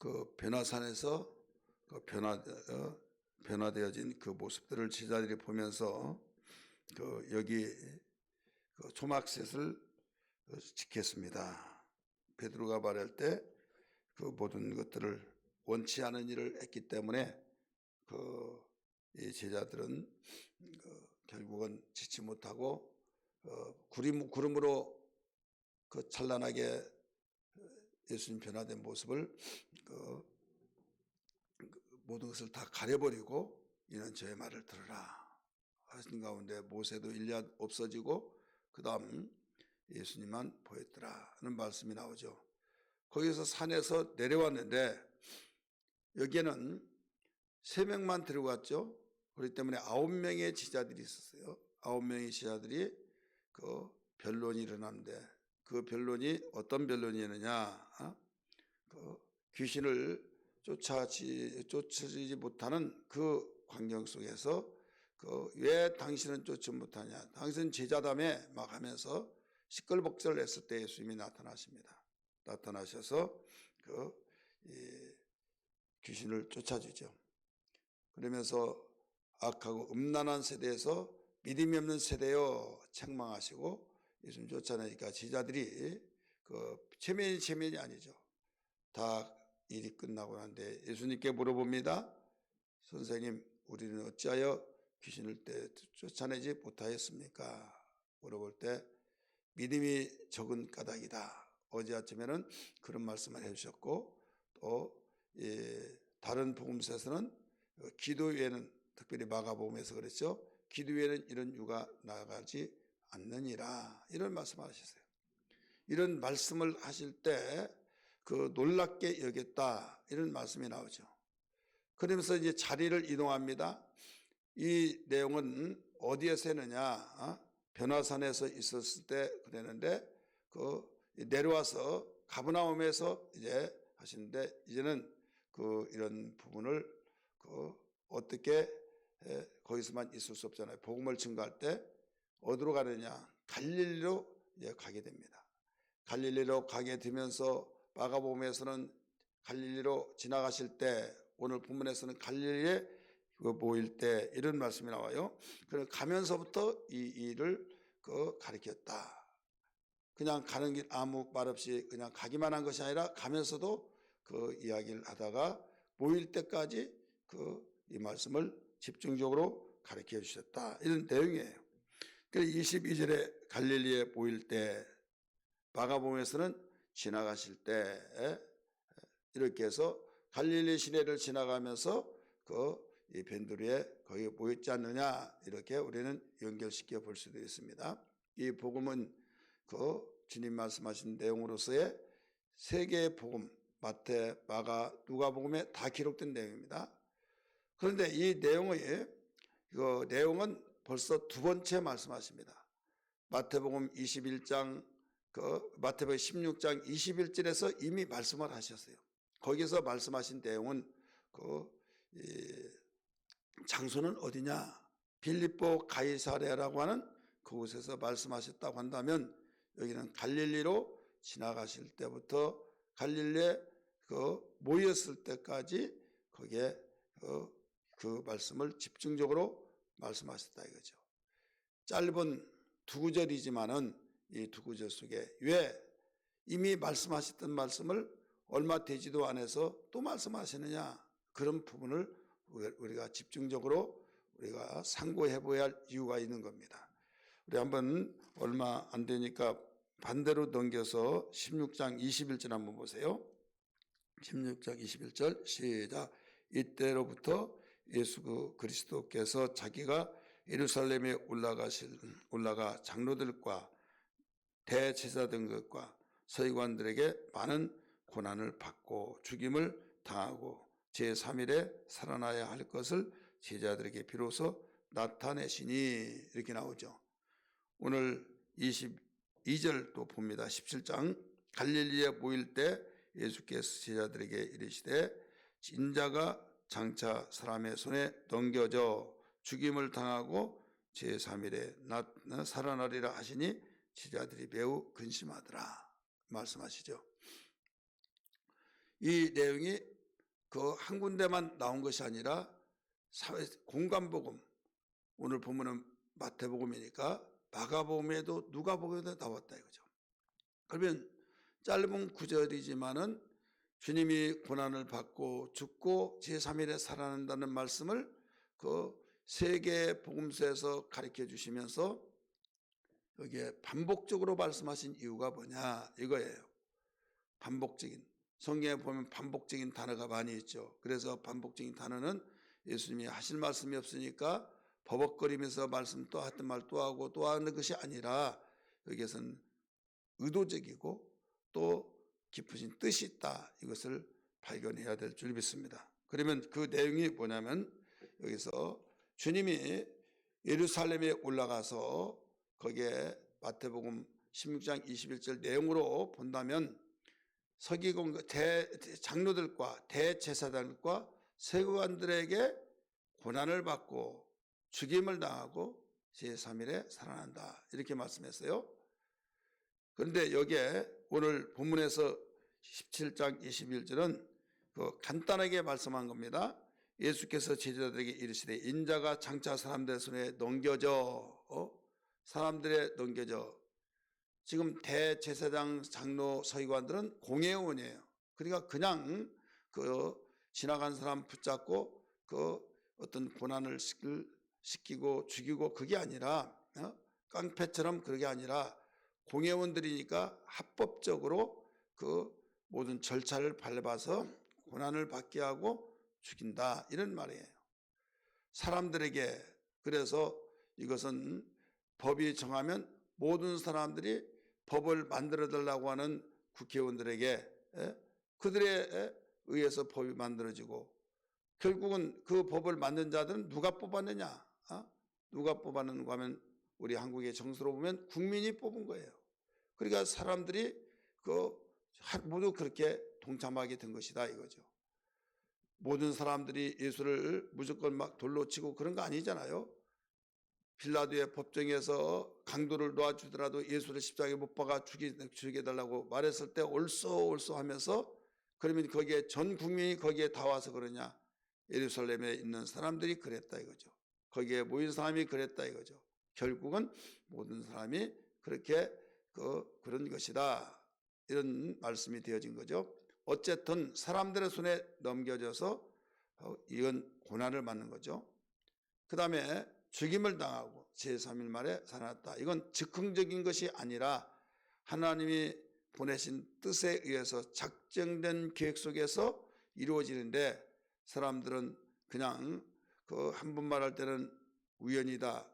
그 변화산에서 그 변화되어진 그 모습들을 제자들이 보면서 그 여기 그 초막셋을 지켰습니다. 베드로가 말할 때 그 모든 것들을 원치 않은 일을 했기 때문에 이 제자들은 결국은 지치 못하고 구름으로 그 찬란하게 예수님 변화된 모습을 모든 것을 다 가려버리고 이는 저의 말을 들으라 하신 가운데 모세도 일리야 없어지고 그 다음 예수님만 보였더라 하는 말씀이 나오죠. 거기서 산에서 내려왔는데 여기에는 3명만 들어갔죠. 그렇기 때문에 9명의 제자들이 있었어요. 9명의 제자들이 그 변론이 일어났는데 그 변론이 어떤 변론이었느냐, 그 귀신을 쫓아지지 못하는 그 환경 속에서 왜 당신은 쫓지 못하냐, 당신은 제자다며 막 하면서 시끌벅적을 했을 때 예수님이 나타나십니다. 나타나셔서 귀신을 쫓아주죠. 그러면서 악하고 음란한 세대에서 믿음이 없는 세대여 책망하시고 예수님 쫓아내니까 제자들이 체면이 아니죠. 다 일이 끝나고 난데 예수님께 물어봅니다. 선생님, 우리는 어찌하여 귀신을 쫓아내지 못하였습니까? 물어볼 때 믿음이 적은 까닭이다. 어제 아침에는 그런 말씀을 해주셨고 또 다른 복음서에서는 기도 외에는, 특별히 마가복음에서 그랬죠. 기도 외에는 이런 유가 나가지 않느니라 이런 말씀을 하셨어요. 이런 말씀을 하실 때 놀랍게 여겼다 이런 말씀이 나오죠. 그러면서 이제 자리를 이동합니다. 이 내용은 어디에서 했느냐, 변화산에서 있었을 때 그랬는데 내려와서 가버나움에서 이제 하시는데 이제는 이런 부분을 어떻게 거기서만 있을 수 없잖아요. 복음을 증거할 때 어디로 가느냐, 갈릴리로 이제 가게 됩니다. 갈릴리로 가게 되면서 마가복음에서는 갈릴리로 지나가실 때, 오늘 본문에서는 갈릴리에 모일 때 이런 말씀이 나와요. 그래서 가면서부터 이 일을 가리켰다. 그냥 가는 길 아무 말 없이 그냥 가기만 한 것이 아니라 가면서도 이야기를 하다가 모일 때까지 이 말씀을 집중적으로 가르쳐 주셨다 이런 내용이에요. 그래서 22절에 갈릴리에 모일 때, 마가복음에서는 지나가실 때 이렇게 해서 갈릴리 시내를 지나가면서 이 벤두리에 거기 모였지 않느냐 이렇게 우리는 연결시켜 볼 수도 있습니다. 이 복음은 주님 말씀하신 내용으로서의 3개의 복음, 마태, 마가, 누가복음에 다 기록된 내용입니다. 그런데 이 내용은 벌써 2번째 말씀하십니다. 마태복음 21장, 마태복음 16장 21절에서 이미 말씀을 하셨어요. 거기서 말씀하신 내용은 장소는 어디냐? 빌립보 가이사랴라고 하는 그곳에서 말씀하셨다고 한다면 여기는 갈릴리로 지나가실 때부터 갈릴리에 모였을 때까지 거기에 그 말씀을 집중적으로 말씀하셨다 이거죠. 짧은 2구절이지만은 이 2구절 속에 왜 이미 말씀하셨던 말씀을 얼마 되지도 않아서 또 말씀하시느냐, 그런 부분을 우리가 집중적으로 우리가 상고해 보아야 할 이유가 있는 겁니다. 우리 한번 얼마 안 되니까 반대로 넘겨서 16장 21절 한번 보세요. 16장 21절 시작. 이때로부터 예수 그리스도께서 자기가 예루살렘에 올라가 장로들과 대제사장들과 서기관들에게 많은 고난을 받고 죽임을 당하고 제3일에 살아나야 할 것을 제자들에게 비로소 나타내시니 이렇게 나오죠. 오늘 22절 또 봅니다. 17장 갈릴리에 모일 때 예수께서 제자들에게 이르시되 인자가 장차 사람의 손에 넘겨져 죽임을 당하고 제3일에 살아나리라 하시니 제자들이 매우 근심하더라 말씀하시죠. 이 내용이 그 한 군데만 나온 것이 아니라 사회 공간복음, 오늘 보면은 마태복음이니까 마가복음에도 누가복음에도 나왔다 이거죠. 그러면 짧은 구절이지만은 주님이 고난을 받고 죽고 제3일에 살아난다는 말씀을 그 세계 복음서에서 가르쳐 주시면서 여기에 반복적으로 말씀하신 이유가 뭐냐 이거예요. 반복적인, 성경에 보면 반복적인 단어가 많이 있죠. 그래서 반복적인 단어는 예수님이 하실 말씀이 없으니까 버벅거리면서 말씀 또 하던 말 또 하고 또 하는 것이 아니라 여기에서는 의도적이고 또 깊으신 뜻이 있다, 이것을 발견해야 될 줄 믿습니다. 그러면 그 내용이 뭐냐면 여기서 주님이 예루살렘에 올라가서 거기에 마태복음 16장 21절 내용으로 본다면 서기관 장로들과 대제사장들과 세관들에게 고난을 받고 죽임을 당하고 제3일에 살아난다 이렇게 말씀했어요. 그런데 여기에 오늘 본문에서 17장 21절은 그 간단하게 말씀한 겁니다. 예수께서 제자들에게 이르시되 인자가 장차 사람들의 손에 넘겨져, 사람들의 넘겨져. 지금 대제사장, 장로, 서기관들은 공회원이에요. 그러니까 그냥 그 지나간 사람 붙잡고 그 어떤 고난을 시키고 죽이고 그게 아니라 깡패처럼 그게 아니라 공회원들이니까 합법적으로 그 모든 절차를 밟아서 고난을 받게 하고 죽인다 이런 말이에요. 사람들에게, 그래서 이것은 법이 정하면 모든 사람들이 법을 만들어 달라고 하는 국회의원들에게 그들에 의해서 법이 만들어지고 결국은 그 법을 만든 자들은 누가 뽑았느냐? 누가 뽑았는가 하면 우리 한국의 정서로 보면 국민이 뽑은 거예요. 그러니까 사람들이 모두 그렇게 동참하게 된 것이다 이거죠. 모든 사람들이 예수를 무조건 막 돌로 치고 그런 거 아니잖아요. 빌라도의 법정에서 강도를 놓아주더라도 예수를 십자가에 못 박아 죽여달라고 말했을 때 옳소 하면서, 그러면 거기에 전 국민이 거기에 다 와서 그러냐? 예루살렘에 있는 사람들이 그랬다 이거죠. 거기에 모인 사람이 그랬다 이거죠. 결국은 모든 사람이 그렇게 그런 것이다 이런 말씀이 되어진 거죠. 어쨌든 사람들의 손에 넘겨져서 이건 고난을 받는 거죠. 그 다음에 죽임을 당하고 제3일 만에 살아났다. 이건 즉흥적인 것이 아니라 하나님이 보내신 뜻에 의해서 작정된 계획 속에서 이루어지는데, 사람들은 그냥 한 번 말할 때는 우연이다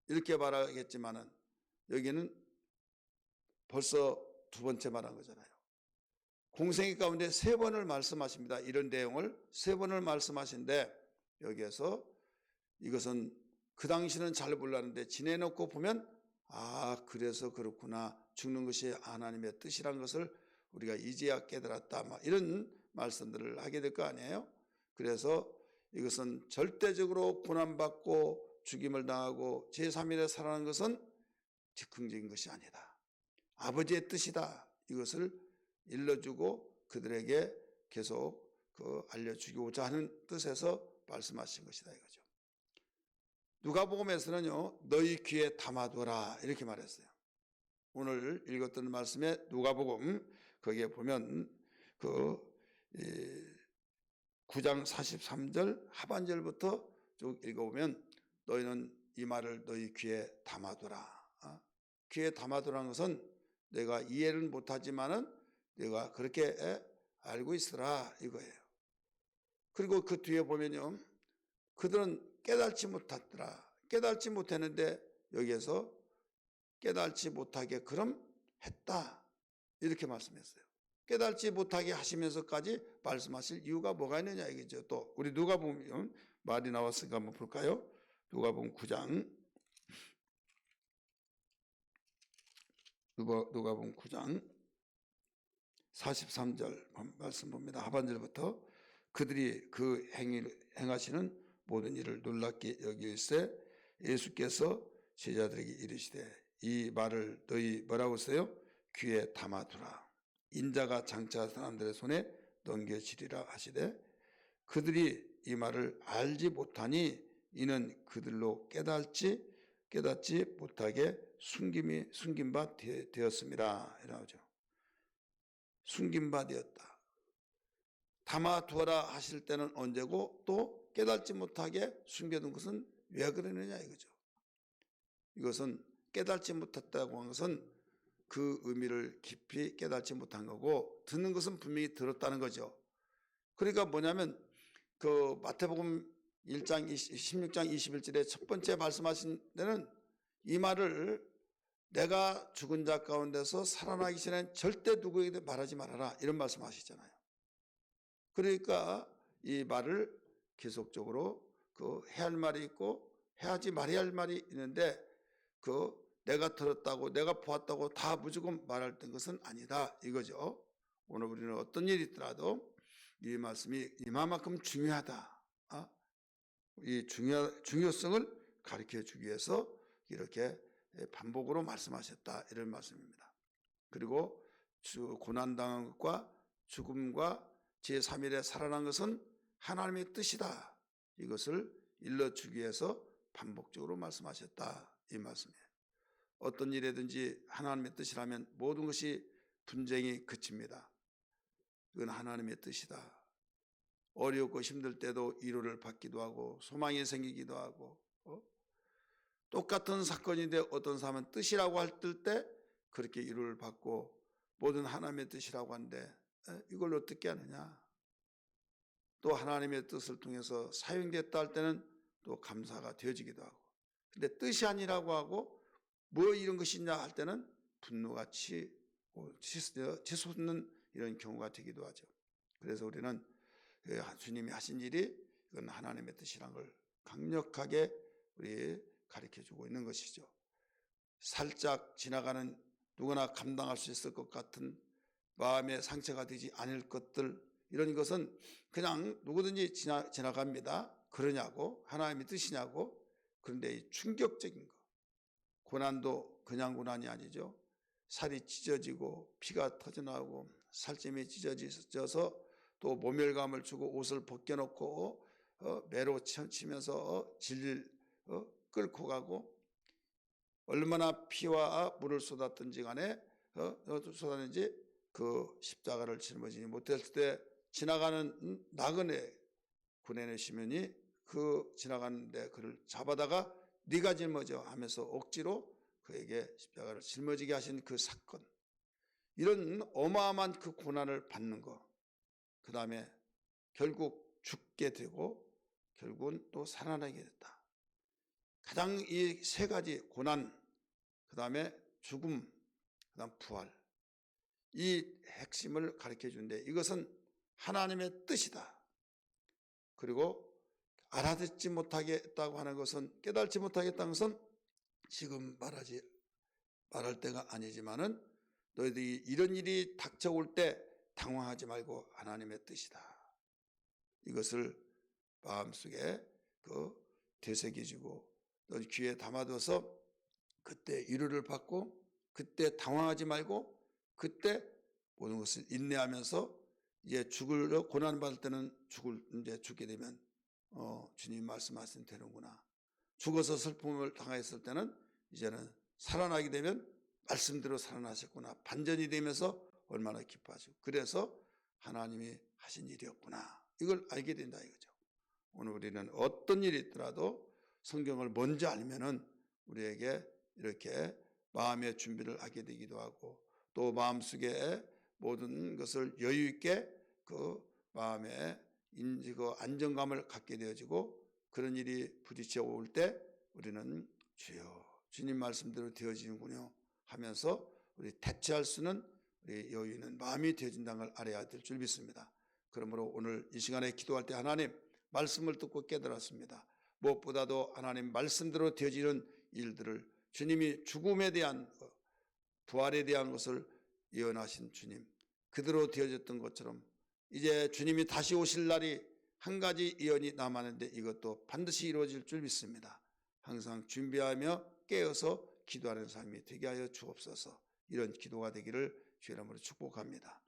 이렇게 말하겠지만은 여기는 벌써 두 번째 말한 거잖아요. 공생애 가운데 세 번을 말씀하십니다. 이런 내용을 세 번을 말씀하신데 여기에서 이것은 그 당시는 잘 몰랐는데 지내놓고 보면 그래서 그렇구나, 죽는 것이 하나님의 뜻이란 것을 우리가 이제야 깨달았다, 막 이런 말씀들을 하게 될 거 아니에요. 그래서 이것은 절대적으로 고난받고 죽임을 당하고 제3일에 살아난 것은 즉흥적인 것이 아니다, 아버지의 뜻이다, 이것을 일러주고 그들에게 계속 알려주고자 하는 뜻에서 말씀하신 것이다 이거죠. 누가복음에서는요, 너희 귀에 담아두라 이렇게 말했어요. 오늘 읽었던 말씀에 누가복음 거기에 보면 9장 43절 하반절부터 쭉 읽어보면 너희는 이 말을 너희 귀에 담아두라. 귀에 담아두라는 것은 내가 이해를 못하지만은 내가 그렇게 알고 있으라 이거예요. 그리고 그 뒤에 보면요, 그들은 깨달지 못했더라. 깨달지 못했는데 여기에서 깨달지 못하게 그럼 했다 이렇게 말씀했어요. 깨달지 못하게 하시면서까지 말씀하실 이유가 뭐가 있느냐 이거죠. 또 우리 누가복음 말이 나왔으니까 한번 볼까요? 누가복음 9장 누가복음 9장 43절 말씀 봅니다. 하반절부터 그들이 그 행하시는 모든 일을 놀랍게 여기일세 예수께서 제자들에게 이르시되 이 말을 너희 뭐라고 써요? 귀에 담아두라. 인자가 장차 사람들의 손에 넘겨지리라 하시되 그들이 이 말을 알지 못하니 이는 그들로 깨닫지 못하게 숨긴 바 되었습니다. 이라죠. 숨긴 바 되었다. 담아두어라 하실 때는 언제고 또 깨닫지 못하게 숨겨둔 것은 왜 그러느냐 이거죠. 이것은 깨닫지 못했다고 한 것은 그 의미를 깊이 깨닫지 못한 거고 듣는 것은 분명히 들었다는 거죠. 그러니까 뭐냐면 그 마태복음 1장 16장 21절에 첫 번째 말씀하신 데는 이 말을 내가 죽은 자 가운데서 살아나기 전에 절대 누구에게도 말하지 말아라 이런 말씀하시잖아요. 그러니까 이 말을 계속적으로 그 해야 할 말이 있고 해야지 말아야 할 말이 있는데 그 내가 들었다고 내가 보았다고 다 무조건 말할 것은 아니다 이거죠. 오늘 우리는 어떤 일이 있더라도 이 말씀이 이만큼 중요하다. 이 중요성을 가르쳐 주기 위해서 이렇게 반복으로 말씀하셨다 이런 말씀입니다. 그리고 고난당한 것과 죽음과 제3일에 살아난 것은 하나님의 뜻이다. 이것을 일러주기 위해서 반복적으로 말씀하셨다 이 말씀이에요. 어떤 일이든지 하나님의 뜻이라면 모든 것이 분쟁이 그칩니다. 이건 하나님의 뜻이다. 어렵고 힘들 때도 위로를 받기도 하고 소망이 생기기도 하고 똑같은 사건인데 어떤 사람은 뜻이라고 할 때 그렇게 위로를 받고 모든 하나님의 뜻이라고 하는데 이걸 어떻게 하느냐. 또 하나님의 뜻을 통해서 사용됐다 할 때는 또 감사가 되어지기도 하고 근데 뜻이 아니라고 하고 뭐 이런 것이냐 할 때는 분노가 치솟는 이런 경우가 되기도 하죠. 그래서 우리는 주님이 하신 일이 이건 하나님의 뜻이라는 걸 강력하게 우리 가르쳐주고 있는 것이죠. 살짝 지나가는 누구나 감당할 수 있을 것 같은 마음의 상처가 되지 않을 것들 이런 것은 그냥 누구든지 지나갑니다. 그러냐고 하나님의 뜻이냐고. 그런데 이 충격적인 거 고난도 그냥 고난이 아니죠. 살이 찢어지고 피가 터져나오고 살점이 찢어져서 또 모멸감을 주고 옷을 벗겨놓고 매로 치면서 진리를 끌고 가고 얼마나 피와 물을 쏟았든지 간에 쏟았는지 그 십자가를 짊어지지 못했을 때 지나가는 나그네 구내의 시면이 그 지나가는데 그를 잡아다가 네가 짊어져 하면서 억지로 그에게 십자가를 짊어지게 하신 그 사건 이런 어마어마한 그 고난을 받는 거 그 다음에 결국 죽게 되고 결국은 또 살아나게 됐다. 가장 이 세 가지 고난 그 다음에 죽음 그 다음 부활 이 핵심을 가르쳐 주는데 이것은 하나님의 뜻이다. 그리고 알아듣지 못하겠다고 하는 것은 깨달지 못하겠다는 것은 지금 말할 때가 아니지만은 너희들이 이런 일이 닥쳐올 때 당황하지 말고 하나님의 뜻이다. 이것을 마음속에 되새겨지고 너희 귀에 담아둬서 그때 위로를 받고 그때 당황하지 말고 그때 모든 것을 인내하면서 이제 고난 받을 때는 이제 죽게 되면 주님 말씀하신 되는구나. 죽어서 슬픔을 당했을 때는 이제는 살아나게 되면 말씀대로 살아나셨구나. 반전이 되면서 얼마나 기뻐하시고 그래서 하나님이 하신 일이었구나. 이걸 알게 된다 이거죠. 오늘 우리는 어떤 일이 있더라도 성경을 먼저 알면은 우리에게 이렇게 마음의 준비를 하게 되기도 하고 또 마음속에 모든 것을 여유 있게 그 마음에 그 안정감을 갖게 되어지고 그런 일이 부딪혀 올 때 우리는 주여 주님 말씀대로 되어지는군요 하면서 우리 대체할 수는 우리 여유 있는 마음이 되어진다는 걸 알아야 될 줄 믿습니다. 그러므로 오늘 이 시간에 기도할 때 하나님 말씀을 듣고 깨달았습니다. 무엇보다도 하나님 말씀대로 되어지는 일들을 주님이 죽음에 대한 부활에 대한 것을 예언하신 주님 그대로 되어졌던 것처럼 이제 주님이 다시 오실 날이 한 가지 예언이 남았는데 이것도 반드시 이루어질 줄 믿습니다. 항상 준비하며 깨어서 기도하는 삶이 되게 하여 주옵소서. 이런 기도가 되기를 주의 이름으로 축복합니다.